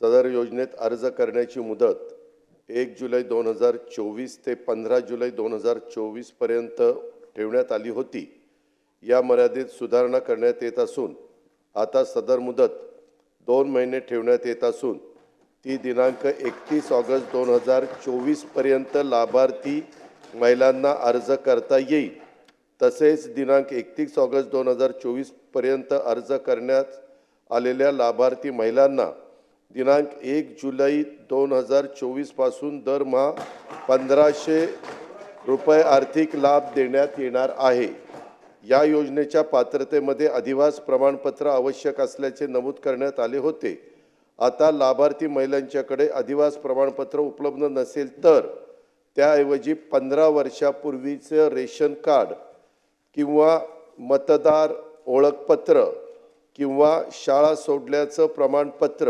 सदर योजनेत अर्ज करण्याची मुदत 1 जुलै 2024 ते 15 जुलै 2024 पर्यंत ठेवण्यात आली होती। या मर्यादेत सुधारणा करण्यात येत असून आता सदर मुदत 2 महिने ठेवण्यात येत असून ती दिनांक 31 ऑगस्ट 2024 पर्यंत लाभार्थी महिलांना अर्ज करता येईल। तसेच दिनांक 31 ऑगस्ट 2024 पर्यंत अर्ज करण्यात आलेल्या लाभार्थी महिलांना दिनांक 1 जुलै 2024 पासून दरमहा 1500 रुपये आर्थिक लाभ देण्यात येणार आहे। या योजनेच्या पात्रतेमध्ये अधिवास प्रमाणपत्र आवश्यक असल्याचे नमूद करण्यात आले होते। आता लाभार्थी महिलांच्याकडे अधिवास प्रमाणपत्र उपलब्ध नसेल तर त्याऐवजी 15 वर्षापूर्वीचे रेशन कार्ड किंवा मतदार ओळखपत्र किंवा शाळा सोडल्याचं प्रमाणपत्र